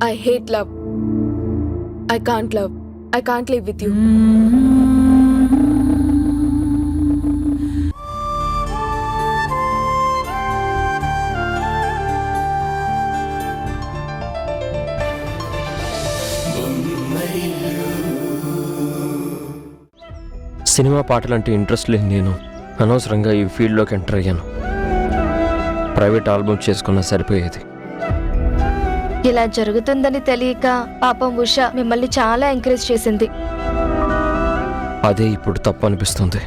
I hate love. I can't love. I can't live with you. Cinema పాటలంటే interest లేని నేను అనవసరంగా ఈ ఫీల్డ్లోకి ఎంటర్ అయ్యాను. ప్రైవేట్ ఆల్బమ్ చేసుకున్నా సరిపోయేది. ఇలా జరుగుతుందని తెలియక పాపం ఉష మిమ్మల్ని చాలా ఎంకరేజ్ చేసింది. అదే ఇప్పుడు తప్పు అనిపిస్తుంది.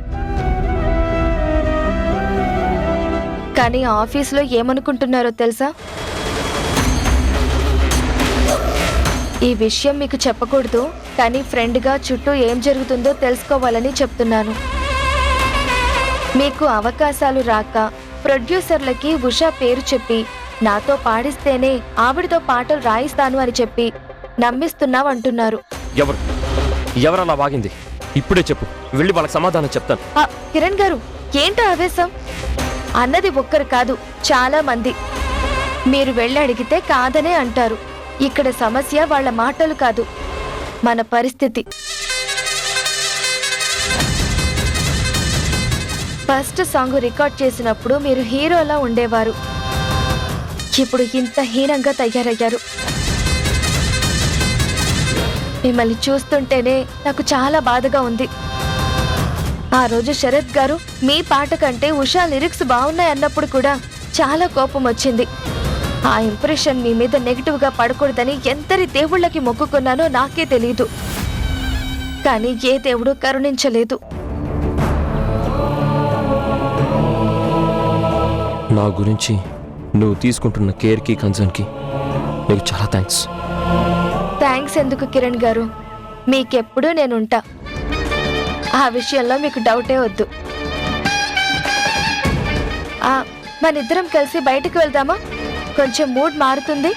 కానీ ఆఫీస్లో ఏమనుకుంటున్నారో తెలుసా? ఈ విషయం మీకు చెప్పకూడదు, కానీ ఫ్రెండ్గా చుట్టూ ఏం జరుగుతుందో తెలుసుకోవాలని చెప్తున్నాను. మీకు అవకాశాలు రాక ప్రొడ్యూసర్లకి ఉషా పేరు చెప్పి నాతో పాడిస్తేనే ఆవిడతో పాటలు రాయిస్తాను అని చెప్పి నమ్మిస్తున్నావు అంటున్నారు. ఎవరు అలా వాగింది? ఇప్పుడే చెప్పు, వెళ్ళి వాళ్ళకి సమాధానం చెప్తాను. కిరణ్ గారు, ఏంటో ఆవేశం? అన్నది ఒక్కరు కాదు, చాలా మంది. మీరు వెళ్ళి అడిగితే కాదనే అంటారు. ఇక్కడ సమస్య వాళ్ళ మాటలు కాదు, మన పరిస్థితి. ఫస్ట్ సాంగ్ రికార్డ్ చేసినప్పుడు మీరు హీరోలా ఉండేవారు. ఇప్పుడు ఇంత హీనంగా తయారయ్యారు. మిమ్మల్ని చూస్తుంటేనే నాకు చాలా బాధగా ఉంది. ఆ రోజు శరత్ గారు మీ పాట కంటే ఉషా లిరిక్స్ బాగున్నాయి అన్నప్పుడు కూడా చాలా కోపం వచ్చింది. ఆ ఇంప్రెషన్ మీ మీద నెగిటివ్గా పడకూడదని ఎంతరి దేవుళ్ళకి మొక్కుకున్నానో నాకే తెలీదు. కానీ ఏ దేవుడు కరుణించలేదు. నా గురించి నువ్వు తీసుకుంటున్న కేర్కి కన్సర్న్కి నీకు చాలా థ్యాంక్స్. థ్యాంక్స్ ఎందుకు కిరణ్ గారు, మీకెప్పుడూ నేనుంటా. ఆ విషయంలో మీకు డౌటే వద్దు. మనిద్దరం కలిసి బయటకు వెళ్దామా? కొంచెం మూడ్ మారుతుంది.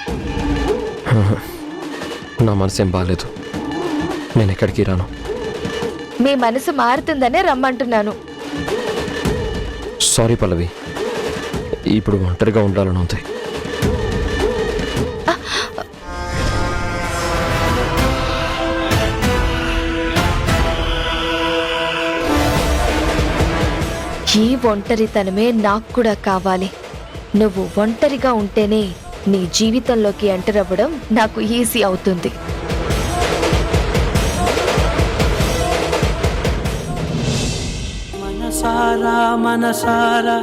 నా మనసేం బాగాలేదు, నేను ఎక్కడికి రాను. మీ మనసు మారుతుందనే రమ్మంటున్నాను. సారీ పల్లవి, ఇప్పుడు ఒంటరిగా ఉండాలని ఉంది. ఈ ఒంటరితనమే నాకు కూడా కావాలి. నువ్వు ఒంటరిగా ఉంటేనే నీ జీవితంలోకి ఎంటర్ అవ్వడం నాకు ఈజీ అవుతుంది. మనసారా మనసారా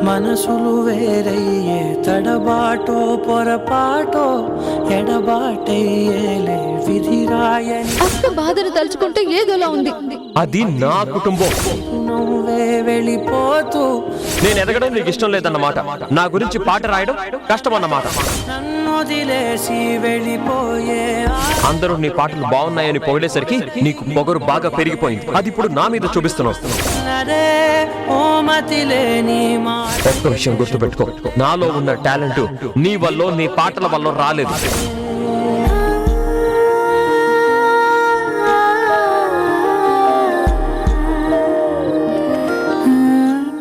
మనసులు వేరయ్యే తడబాటో పొరపాటో ఎడబాటయ్యేలే విధిరాయని. అక్క బాధను తలుచుకుంటే ఏదోలా ఉంది. అది నా కుటుంబం. నువ్వే వెళ్ళిపోతూ నేను ఎదగడం నీకు ఇష్టం లేదన్నమాట. నా గురించి పాట రాయడం కష్టం అన్నమాట. నన్ను వదిలేసి వెళ్ళిపోయే అందరూ నీ పాటలు బాగున్నాయని పొగిడేసరికి నీకు పొగరు బాగా పెరిగిపోయింది. అది ఇప్పుడు నా మీద చూపిస్తున్నావు. ఒక్క విషయం గుర్తుపెట్టుకో, నాలో ఉన్న టాలెంట్ నీ వల్ల నీ పాటల వల్ల రాలేదు.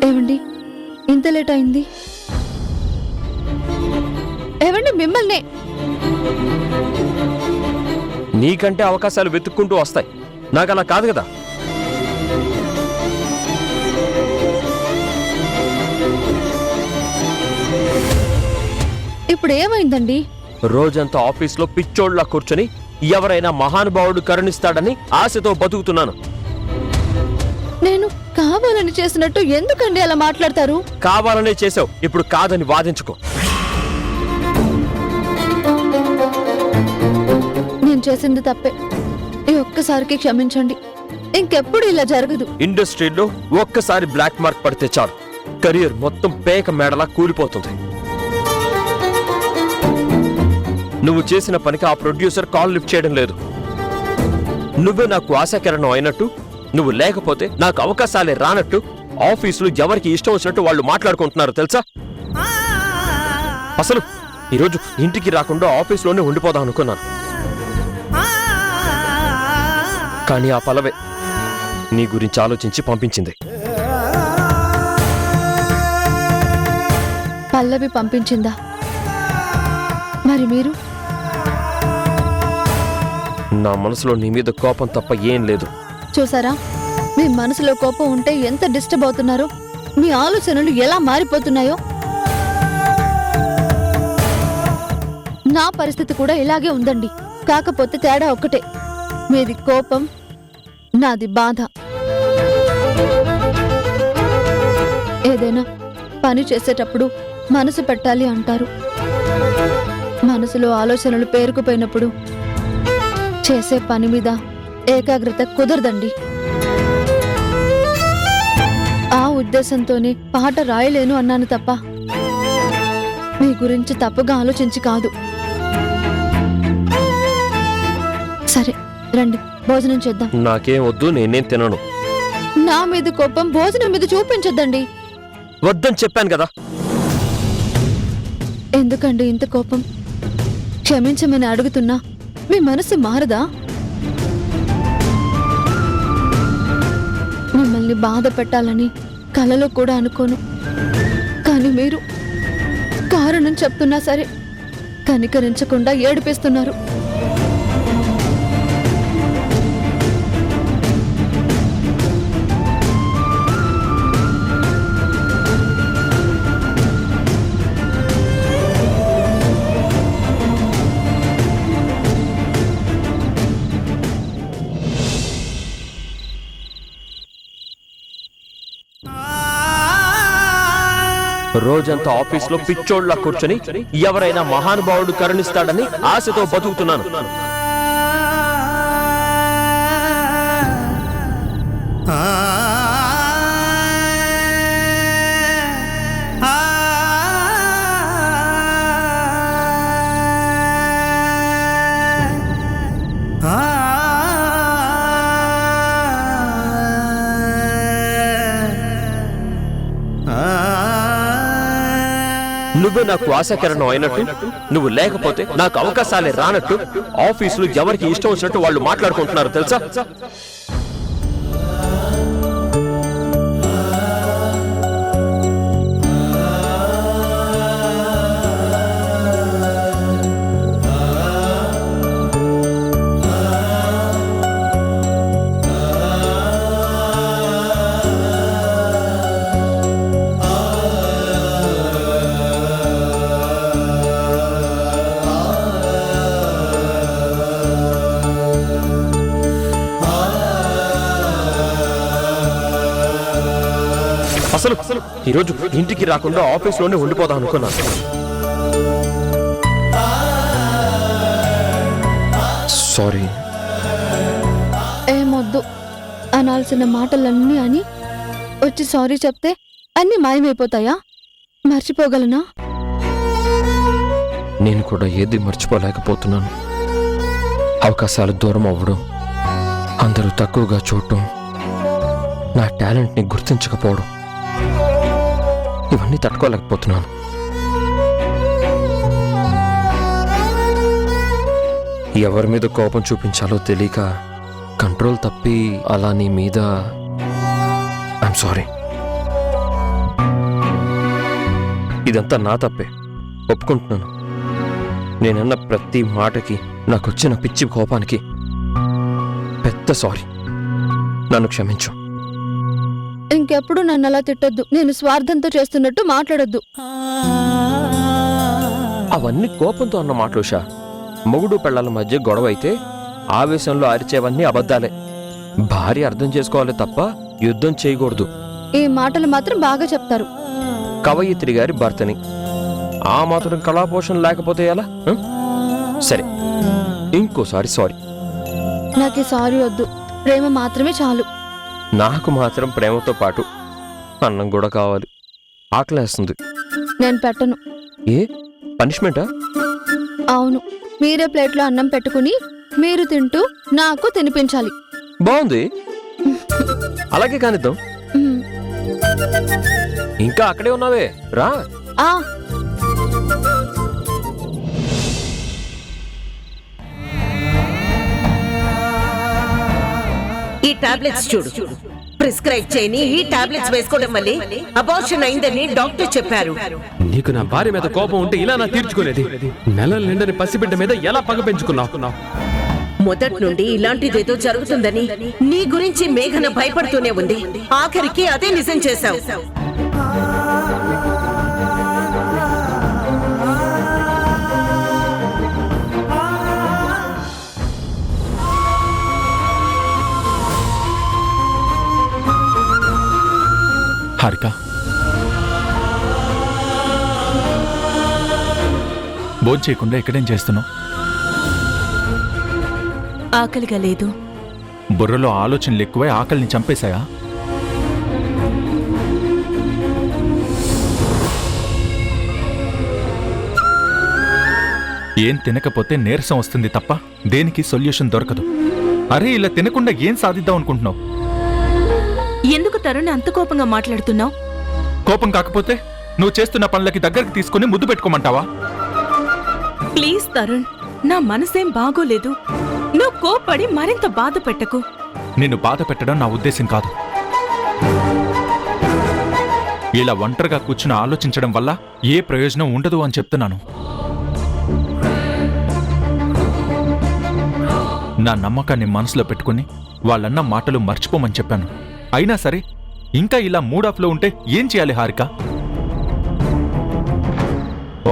ఏమండి ఇంత లేట్ అయింది? ఏమండి మిమ్మల్ని. నీకంటే అవకాశాలు వెతుక్కుంటూ వస్తాయి, నాకు అలా కాదు కదా. ఇప్పుడు ఏమైందండి? రోజంతా ఆఫీస్లో పిచ్చోళ్లా కూర్చొని ఎవరైనా మహానుభావుడు కరుణిస్తాడని ఆశతో బతుకుతున్నాను. నేను కావాలని చేసినట్టు ఎందుకండి అలా మాట్లాడతారు? కావాలనే చేసావు, ఇప్పుడు కాదని వాదించుకో. నేను చేసింది తప్పే, ఈ ఒక్కసారికి క్షమించండి. ఇంకెప్పుడు ఇలా జరగదు. ఇండస్ట్రీలో ఒక్కసారి బ్లాక్ మార్క్ పడితే చాలు, కెరీర్ మొత్తం పేక మేడలా కూలిపోతుంది. నువ్వు చేసిన పనికి ఆ ప్రొడ్యూసర్ కాల్ లిఫ్ట్ చేయడం లేదు. నువ్వే నాకు ఆశాకిరణం అయినట్టు, నువ్వు లేకపోతే నాకు అవకాశాలే రానట్టు ఆఫీసులో ఎవరికి ఇష్టం వచ్చినట్టు వాళ్ళు మాట్లాడుకుంటున్నారు తెలుసా. అసలు ఈరోజు ఇంటికి రాకుండా ఆఫీస్లోనే ఉండిపోదాం అనుకున్నాను. కానీ ఆ పల్లవే నీ గురించి ఆలోచించి పంపించింది. పల్లవి పంపించిందా? మరి మీరు? నా మనసులో నీ మీద కోపం తప్ప ఏం లేదు. చూసారా, మీ మనసులో కోపం ఉంటే ఎంత డిస్టర్బ్ అవుతున్నారో, మీ ఆలోచనలు ఎలా మారిపోతున్నాయో. నా పరిస్థితి కూడా ఇలాగే ఉందండి. కాకపోతే తేడా ఒక్కటే, మీది కోపం, నాది బాధ. ఏదైనా పని చేసేటప్పుడు మనసు పెట్టాలి అంటారు. మనసులో ఆలోచనలు పేరుకుపోయినప్పుడు చేసే పని మీద ఏకాగ్రత కుదరదండి. ఆ ఉద్దేశంతోనే పాట రాయలేను అన్నాను తప్ప మీ గురించి తప్పుగా ఆలోచించి కాదు. సరే రండి, భోజనం చేద్దాం. నాకేం వద్దు, నేనేం తినను. నా మీద కోపం భోజనం మీద చూపించొద్దండి. వద్దని చెప్పాను కదా. ఎందుకండి ఇంత కోపం? క్షమించమని అడుగుతున్నా మీ మనసు మారదా? మిమ్మల్ని బాధ పెట్టాలని కలలో కూడా అనుకోను. కానీ మీరు కారణం చెప్తున్నా సరే కనికరించకుండా ఏడిపిస్తున్నారు. రోజంతా ఆఫీస్లో పిచ్చోళ్ళ కూర్చొని ఎవరైనా మహానుభావుడు కరుణిస్తాడని ఆశతో బతుకుతున్నాను. నువ్వే నాకు ఆశాకిరణం అయినట్టు, నువ్వు లేకపోతే నాకు అవకాశాలే రానట్టు ఆఫీసులు ఎవరికి ఇష్టం వచ్చినట్టు వాళ్ళు మాట్లాడుకుంటున్నారు తెలుసా? అసలు ఈరోజు ఇంటికి రాకుండా ఆఫీస్లోనే ఉండిపోదాం అనుకున్నాను. సారీ. ఏమొద్దు, అనాల్సిన మాటలన్నీ అని వచ్చి సారీ చెప్తే అన్నీ మాయమైపోతాయా? మర్చిపోగలనా? నేను కూడా ఏది మర్చిపోలేకపోతున్నాను. అవకాశాలు దూరం అవ్వడం, అందరూ తక్కువగా చూడటం, నా టాలెంట్ని గుర్తించకపోవడం, ఇవన్నీ తట్టుకోలేకపోతున్నాను. ఎవరి మీద కోపం చూపించాలో తెలియక కంట్రోల్ తప్పి అలా నీ మీద ఐఎమ్ సారీ. ఇదంతా నా తప్పే, ఒప్పుకుంటున్నాను. నేనన్న ప్రతి మాటకి, నాకొచ్చిన పిచ్చి కోపానికి పెద్ద సారీ. నన్ను క్షమించు. ఇంకెప్పుడు నన్ను అలా తిట్టొద్దు. నేను స్వార్థంతో చేస్తున్నట్టు మాట్లాడొద్దు. అవన్నీ కోపంతో అన్న మాటలు ఉషా. మొగుడు పెళ్ళాల మధ్య గొడవ అయితే ఆవేశంలో అరిచేవన్నీ అబద్ధాలే. భార్య అర్థం చేసుకోవాలి తప్ప యుద్ధం చేయకూడదు. ఈ మాటలు మాత్రం బాగా చెప్తారు. కవయిత్రి గారి భర్తని ఆ మాత్రం కళాపోషణ లేకపోతే ఎలా? సరే, ఇంకోసారి సారీ. నాకు సారీ వద్దు, ప్రేమ మాత్రమే చాలు. నాకు మాత్రం ప్రేమతో పాటు అన్నం కూడా కావాలి. ఆకలేస్తుంది. నేను పెట్టను. ఏ పనిష్మెంటా? అవును, మీరే ప్లేట్లో అన్నం పెట్టుకుని మీరు తింటూ నాకు తినిపించాలి. బాగుంది, అలాగే కానిద్దాం. మ్మ్. ఇంకా అక్కడే ఉన్నావే, రా. ఆ ఈ టాబ్లెట్స్ చూడు, ప్రిస్క్రైబ్ చేయని ఈ టాబ్లెట్స్ వేసుకోవడం వల్లే అబార్షన్ అయిందని డాక్టర్ చెప్పారు. నీకు నా భార్య మీద కోపం ఉంటే ఇలా నా తీర్చుకునేది. నెలల నిండని పసిబిడ్డ మీద ఎలా పగ పెంచుకున్నావు? మొదటి నుండి ఇలాంటిదేదో జరుగుతుందని నీ గురించి మేఘన భయపడుతూనే ఉంది. ఆఖరికి అదే నిజం చేశావు. హారిక, భోజనం చేయకుండా ఎక్కడేం చేస్తున్నావు? ఆకలిగా లేదు. బుర్రలో ఆలోచనలు ఎక్కువై ఆకలిని చంపేశాయా? ఏం తినకపోతే నీరసం వస్తుంది తప్ప దేనికి సొల్యూషన్ దొరకదు. అరే, ఇలా తినకుండా ఏం సాధిద్దాం అనుకుంటున్నావు? ఎందుకు తరుణ్ అంత కోపంగా మాట్లాడుతున్నావు? కోపం కాకపోతే నువ్వు చేస్తున్న పనులకి దగ్గరికి తీసుకుని ముద్దు పెట్టుకోమంటావా? ప్లీజ్ తరుణ్, నా మనసేం బాగోలేదు. నువ్వు కోపడి మరింత బాధ పెట్టకు. నిన్ను బాధ పెట్టడం నా ఉద్దేశం కాదు. ఇలా ఒంటరిగా కూర్చుని ఆలోచించడం వల్ల ఏ ప్రయోజనం ఉండదు అని చెప్తున్నాను. నా నమ్మకాన్ని మనసులో పెట్టుకుని వాళ్ళన్న మాటలు మర్చిపోమని చెప్పాను. అయినా సరే ఇంకా ఇలా మూడాఫ్లో ఉంటే ఏం చేయాలి హారిక?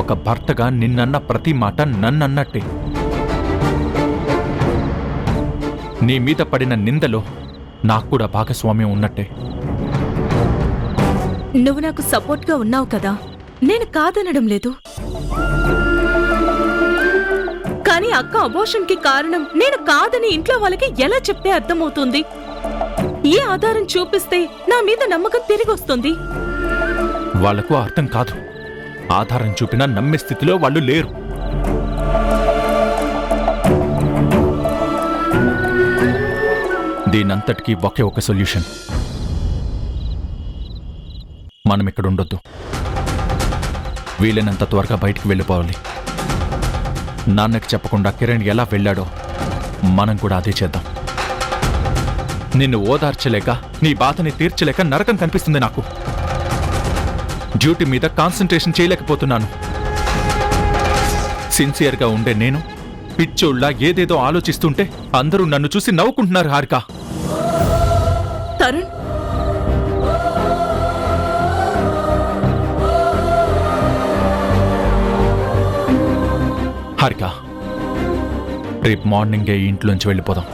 ఒక భర్తగా నిన్నన్న ప్రతి మాట నన్నన్నట్టే. నీ మీద పడిన నిందలో నాకు కూడా భాగస్వామ్యం ఉన్నట్టే. నువ్వు నాకు సపోర్ట్గా ఉన్నావు కదా, నేను కాదనడం లేదు. కానీ అక్క అబోర్షన్ కి కారణం నేను కాదని ఇంట్లో వాళ్ళకి ఎలా చెప్తే అర్థమవుతుంది? ఏ ఆధారం చూపిస్తే నా మీద నమ్మకం తిరిగి వస్తుంది? వాళ్లకు అర్థం కాదు. ఆధారం చూపినా నమ్మే స్థితిలో వాళ్ళు లేరు. దీనంతటికీ ఒకే ఒక సొల్యూషన్. మనం ఇక్కడ ఉండొద్దు. వీలైనంత త్వరగా బయటికి వెళ్ళిపోవాలి. నాన్నకి చెప్పకుండా కిరణ్ ఎలా వెళ్ళాడో మనం కూడా అదే చేద్దాం. నిన్ను ఓదార్చలేక, నీ బాధని తీర్చలేక నరకం కనిపిస్తుంది నాకు. డ్యూటీ మీద కాన్సంట్రేషన్ చేయలేకపోతున్నాను. సిన్సియర్గా ఉండే నేను పిచ్చోళ్ళ ఏదేదో ఆలోచిస్తుంటే అందరూ నన్ను చూసి నవ్వుకుంటున్నారు హారిక. తరుణ్, హారిక, రేపు మార్నింగే ఇంట్లోంచి వెళ్ళిపోదాం.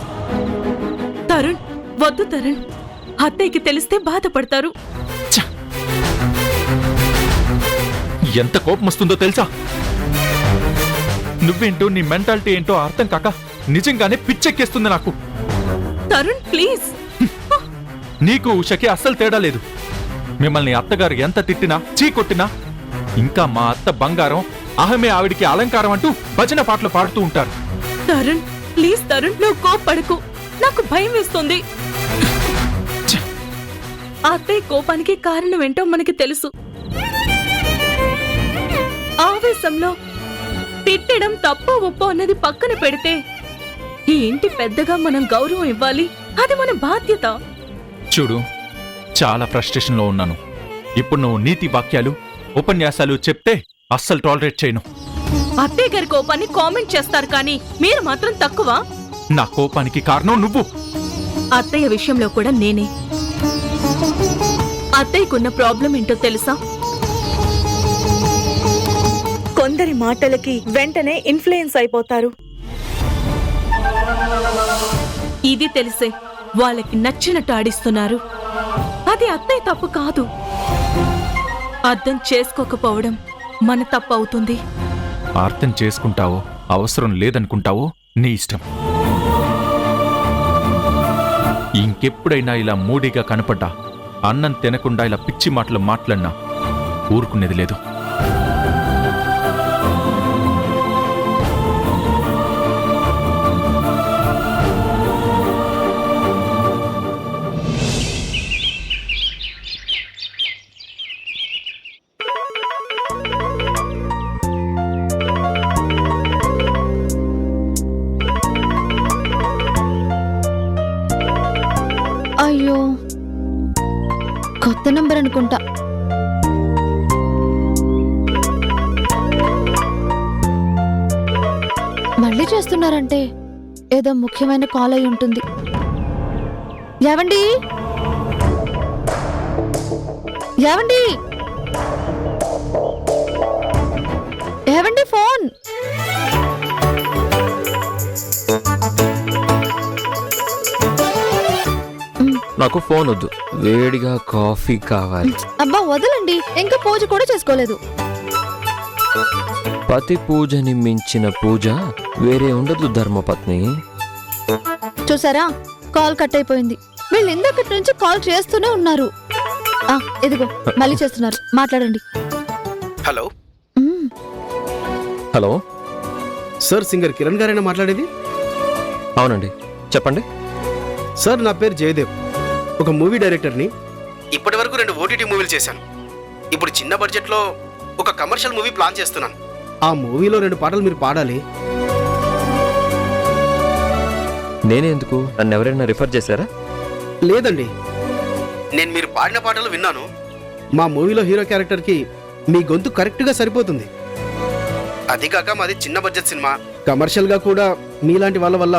తరుణ్, వద్దు తరుణ్. అత్తయ్యకి తెలిస్తే బాధపడతారు. ఛ! ఎంత కోపం వస్తుందో తెలుసా? నువ్వేంటో, నీ మెంటాలిటీ ఏంటో అర్థం కాక నిజంగానే పిచ్చెక్కేస్తుంది నాకు. తరుణ్ ప్లీజ్. నీకు ఉషకి అస్సలు తేడా లేదు. మిమ్మల్ని అత్తగారు ఎంత తిట్టినా, చీ కొట్టినా ఇంకా మా అత్త బంగారం, అహమే ఆవిడికి అలంకారం అంటూ భజన పాటలు పాడుతూ ఉంటారు. తరుణ్ ప్లీజ్ తరుణ్, నువ్వు కోప్పడకు. నాకు భయం వేస్తుంది. అత్తయ్య కోపానికి కారణం ఏంటో మనకి తెలుసు. ఆవేశంలో తిట్టడం తప్పో ఒప్పో అన్నది పక్కన పెడితే ఈ ఇంటి పెద్దగా మనం గౌరవం ఇవ్వాలి. అది మన బాధ్యత. చూడు, చాలా ఫ్రస్ట్రేషన్లో ఉన్నాను. ఇప్పుడు నువ్వు నీతి వాక్యాలు, ఉపన్యాసాలు చెప్తే అస్సలు టాలరేట్ చేయను. అత్తయ్య గారి కోపాన్ని కామెంట్ చేస్తారు కానీ మీరు మాత్రం తక్కువ. నా కోపానికి కారణం నువ్వు. అత్తయ్య విషయంలో కూడా నేనే. అత్తయ్యకున్న ప్రాబ్లం ఏంటో తెలుసా? కొందరి మాటలకి వెంటనే ఇన్ఫ్లుయెన్స్ అయిపోతారు. ఇది తెలిసే వాళ్ళకి నచ్చినట్టు ఆడిస్తున్నారు. అది అత్తయ్య తప్పు కాదు. అర్థం చేసుకోకపోవడం మన తప్పు అవుతుంది. అర్థం చేసుకుంటావో అవసరం లేదనుకుంటావో నీ ఇష్టం. ఇంకెప్పుడైనా ఇలా మూడీగా కనపడ్డా, అన్నం తినకుండా ఇలా పిచ్చి మాటలు మాట్లాడినా ఊరుకునేది లేదు. అయ్యో, కొత్త నంబర్ అనుకుంటా. మళ్ళీ చేస్తున్నారంటే ఏదో ముఖ్యమైన కాల్ అయి ఉంటుంది. ఏవండి ఏవండి ఏవండి ఫోన్. నాకు ఫోన్ వద్దు, వేడిగా కాఫీ కావాలి. అబ్బా వదలండి, ఇంకా పూజ కూడా చేసుకోలేదు. పతి పూజని మించిన పూజ వేరే ఉండదు ధర్మపత్ని. చూసారా, కాల్ కట్ అయిపోయింది. వీళ్ళు ఇందక్కడి నుంచి కాల్ చేస్తూనే ఉన్నారు. ఇదిగో మళ్ళీ చేస్తున్నారు, మాట్లాడండి. హలో మ్మ్. హలో, సార్, సింగర్ కిరణ్ గారైనా మాట్లాడేది? అవునండి, చెప్పండి. సార్, నా పేరు జయదేవ్, ఒక మూవీ డైరెక్టర్ని. ఇప్పటి వరకు 2 ఓటీటీ మూవీలు చేశాను. ఇప్పుడు చిన్న బడ్జెట్లో ఒక కమర్షియల్ మూవీ ప్లాన్ చేస్తున్నాను. ఆ మూవీలో 2 పాటలు మీరు పాడాలి. నేనే ఎందుకు? నన్ను ఎవరైనా రిఫర్ చేశారా? లేదండి, నేను మీరు పాడిన పాటలు విన్నాను. మా మూవీలో హీరో క్యారెక్టర్కి మీ గొంతు కరెక్ట్గా సరిపోతుంది. అదికాక మాది చిన్న బడ్జెట్ సినిమా, కమర్షియల్గా కూడా మీలాంటి వాళ్ళ వల్ల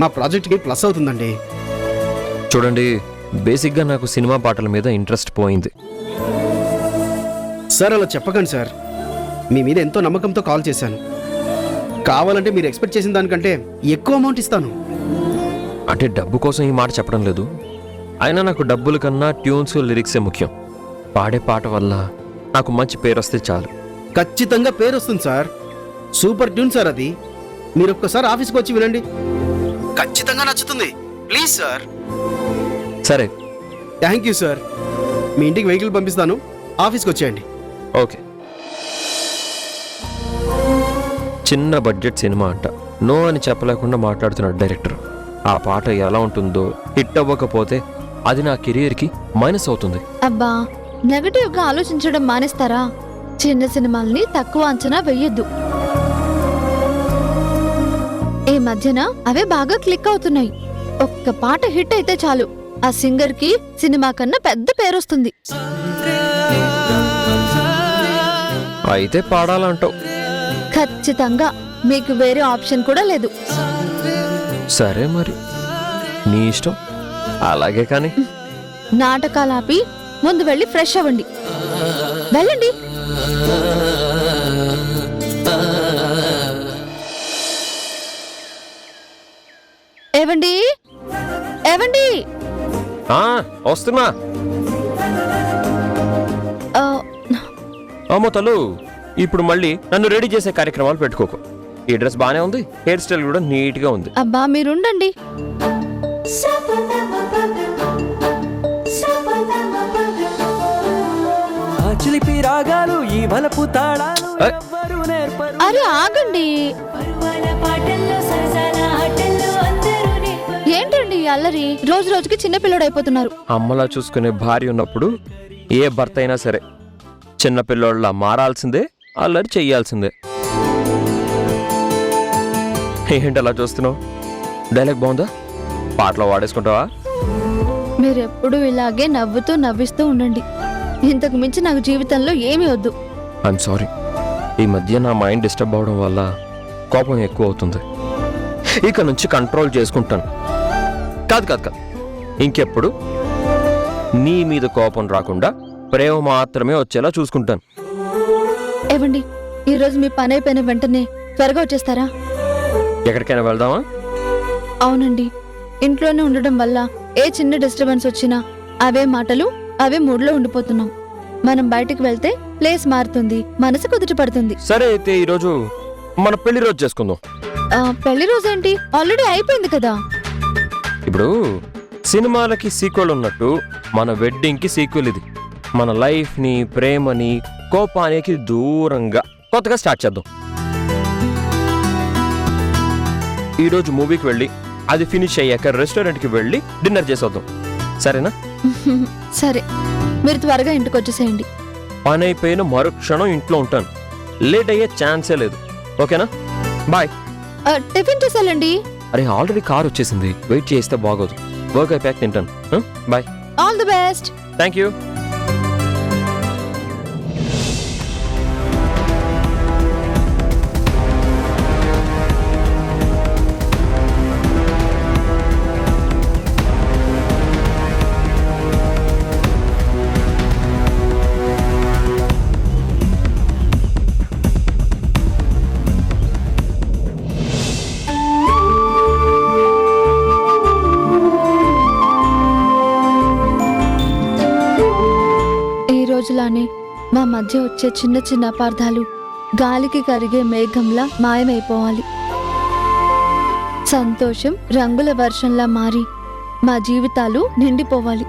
మా ప్రాజెక్ట్కి ప్లస్ అవుతుందండి. చూడండి, బేసిక్గా నాకు సినిమా పాటల మీద ఇంట్రెస్ట్ పోయింది. సార్, అలా చెప్పకండి సార్. మీ మీద ఎంతో నమ్మకంతో కాల్ చేశాను. కావాలంటే మీరు ఎక్స్పెక్ట్ చేసిన దానికంటే ఎక్కువ అమౌంట్ ఇస్తాను. అంటే డబ్బు కోసం ఈ మాట చెప్పడం లేదు. అయినా నాకు డబ్బుల కన్నా ట్యూన్స్, లిరిక్సే ముఖ్యం. పాడే పాట వల్ల నాకు మంచి పేరు వస్తే చాలు. ఖచ్చితంగా పేరు వస్తుంది సార్. సూపర్ ట్యూన్ సార్ అది. మీరు ఒక్కసారి ఆఫీస్కి వచ్చి వినండి, ఖచ్చితంగా నచ్చుతుంది. Please sir. సరే, థ్యాంక్ యూ సార్. మీ ఇంటికి వెహికల్ పంపిస్తాను, ఆఫీస్కి వచ్చేయండి. ఓకే. చిన్న బడ్జెట్ సినిమా అంట, నో అని చెప్పలేకుండా మాట్లాడుతున్నాడు డైరెక్టర్. ఆ పాట ఎలా ఉంటుందో, హిట్ అవ్వకపోతే అది నా కెరీర్కి మైనస్ అవుతుంది. అబ్బా, నెగటివ్ గా ఆలోచించడం మానేస్తారా? చిన్న సినిమాల్ని తక్కువ అంచనా వెయ్యొద్దు. ఈ మధ్యన అవే బాగా క్లిక్ అవుతున్నాయి. ఒక్క పాట హిట్ అయితే చాలు, ఆ సింగర్ కి సినిమా కన్నా పెద్ద పేరొస్తుంది. అయితే పాడాలంటావు? ఖచ్చితంగా. మీకు వేరే ఆప్షన్ కూడా లేదు. సరే మరి, నీ ఇష్టం. అలాగే కానీ. నాటకాలు ఆపి ముందు వెళ్ళి ఫ్రెష్ అవ్వండి. వెళ్ళండి. ఏవండి ఏవండి, వస్తున్నా. ఆ, అమ్మో తల్లు, ఇప్పుడు మళ్ళీ నన్ను రెడీ చేసే కార్యక్రమాలు పెట్టుకోకు. ఈ డ్రెస్ బానే ఉంది, హెయిర్ స్టైల్ కూడా నీట్ గా ఉంది. అబ్బా మీరుండండి. చిలిపి రాగాలు ఈ బలపు తాళాలు ఎవ్వరూ నేర్పరు. అరే ఆగండి, ఏంటండి ఈ అల్లరి? రోజు రోజుకి చిన్న పిల్లడు అయిపోతున్నారు. అమ్మలా చూసుకునే భార్య ఉన్నప్పుడు ఏ భర్త అయినా సరే చిన్న పిల్లోళ్ళ మారాల్సిందే, అల్లరి చెయ్యాల్సిందే. ఏంటి అలా చూస్తున్నావు? డైలాగ్ బాగుందా? పాటలో వాడేసుకుంటావా? మీరెప్పుడు ఇలాగే నవ్వుతూ నవ్విస్తూ ఉండండి. ఇంతకు మించి నాకు జీవితంలో ఏమీ వద్దు. ఐఎమ్ సారీ, ఈ మధ్య నా మైండ్ డిస్టర్బ్ అవడం వల్ల కోపం ఎక్కువ అవుతుంది. ఇక నుంచి కంట్రోల్ చేసుకుంటాను. కాదు కాదు కాదు, ఇంకెప్పుడు నీ మీద కోపం రాకుండా ప్రేమ మాత్రమే వచ్చేలా చూసుకుంటాను. ఏవండి, ఈరోజు మీ పని అయిపోయిన వెంటనే త్వరగా వచ్చేస్తారా? ఎక్కడికైనా వెళ్దామా? అవునండి, ఇంట్లోనే ఉండడం వల్ల ఏ చిన్న డిస్టర్బెన్స్ వచ్చినా అవే మాటలు, అవే మూడ్లో ఉండిపోతున్నాం. మనం బయటికి వెళ్తే ప్లేస్ మారుతుంది, మనసు కుదుట పడుతుంది. సరే, అయితే ఈరోజు మన పెళ్లి రోజు చేసుకుందాం. పెళ్లి రోజు ఏంటి? ఆల్రెడీ అయిపోయింది కదా. ఇప్పుడు సినిమాలకి సీక్వెల్ ఉన్నట్టు మన వెడ్డింగ్ కి సీక్వెల్ ఇది. మన లైఫ్ ని, ప్రేమని, కోపానికి దూరంగా కొత్తగా స్టార్ట్ చేద్దాం. ఈరోజు మూవీకి వెళ్ళి అది ఫినిష్ అయ్యాక రెస్టారెంట్కి వెళ్ళి డిన్నర్ చేసేద్దాం. సరేనా? సరే, మీరు త్వరగా ఇంటికి వచ్చేసేయండి. పని అయిపోయిన మరుక్షణం ఇంట్లో ఉంటాను. లేట్ అయ్యే ఛాన్సే లేదు. ఓకేనా? బాయ్. టిఫిన్ చేసేయాలండి. అరే, ఆల్రెడీ కార్ వచ్చేసింది, వెయిట్ చేస్తే బాగోదు. వర్క్ అయిపోయాక తింటాను. Bye. All the best. Thank you. రోజులానే మా మధ్య వచ్చే చిన్న చిన్న అపార్థాలు గాలికి కరిగే మేఘంలా మాయమైపోవాలి. సంతోషం రంగుల వర్షంలా మారి మా జీవితాలు నిండిపోవాలి.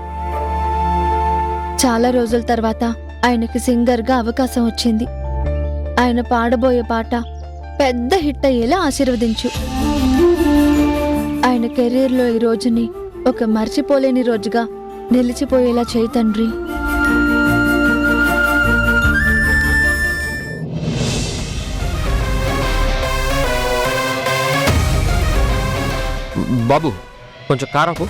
చాలా రోజుల తర్వాత ఆయనకి సింగర్గా అవకాశం వచ్చింది. ఆయన పాడబోయే పాట పెద్ద హిట్ అయ్యేలా ఆశీర్వదించు. ఆయన కెరీర్లో ఈ రోజుని ఒక మర్చిపోలేని రోజుగా నిలిచిపోయేలా చేయి తండ్రి. బాబు కొంచెం కారాపు.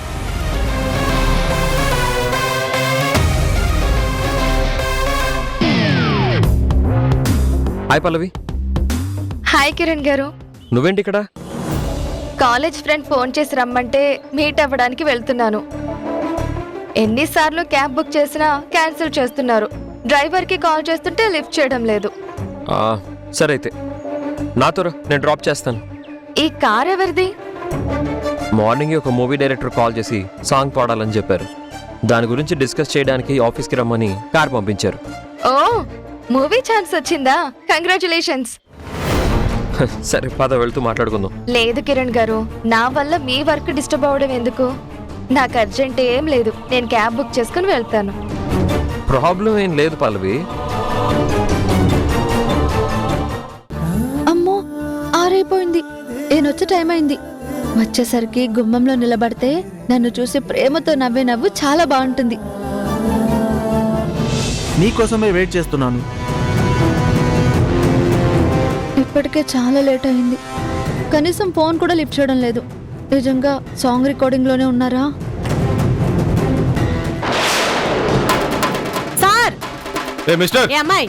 హాయ్ పల్లవి. హాయ్ కిరణ్ గారు. నువ్వేంటి ఇక్కడ? కాలేజ్ ఫ్రెండ్ ఫోన్ చేసి రమ్మంటే మీట్ అవ్వడానికి వెళ్తున్నాను. ఎన్నిసార్లు క్యాబ్ బుక్ చేసినా క్యాన్సిల్ చేస్తున్నారు. డ్రైవర్కి కాల్ చేస్తుంటే లిఫ్ట్ చేయడం లేదు. సరే అయితే నాతో రా, నేను డ్రాప్ చేస్తాను. ఈ కార్ ఎవరిది? మార్నింగ్ ఒక మూవీ డైరెక్టర్ కాల్ చేసి సాంగ్ పాడాలని చెప్పారు. దాని గురించి డిస్కస్ చేయడానికి ఆఫీస్కి రమ్మని కార్ పంపించారు. ఓ, మూవీ ఛాన్స్ వచ్చిందా? కంగ్రాచులేషన్స్. సరే పద, వెళ్తూ మాట్లాడుకుందాం. లేదు కిరణ్ గారు, నా వల్ల మీ వర్క్ డిస్టర్బ్ అవ్వడం ఎందుకు? నాకు అర్జెంట్ ఏం లేదు, నేను క్యాబ్ బుక్ చేసుకుని వెళ్తాను. ప్రాబ్లం ఏం లేదు పల్లవి. అమ్మో, ఆరైపోయింది. నేనొచ్చే టైం అయింది. వచ్చేసరికి గుమ్మంలో నిలబడితే నన్ను చూసి ప్రేమతో నవ్వే నవ్వు చాలా బాగుంటుంది. నీకోసమే వెయిట్ చేస్తున్నాను. ఇప్పటికే చాలా లేట్ అయింది. కనీసం ఫోన్ కూడా లిఫ్ట్ చేయడం లేదు. నిజంగా సాంగ్ రికార్డింగ్లోనే ఉన్నారా? సార్, మిస్టర్ ఏ అమ్మాయి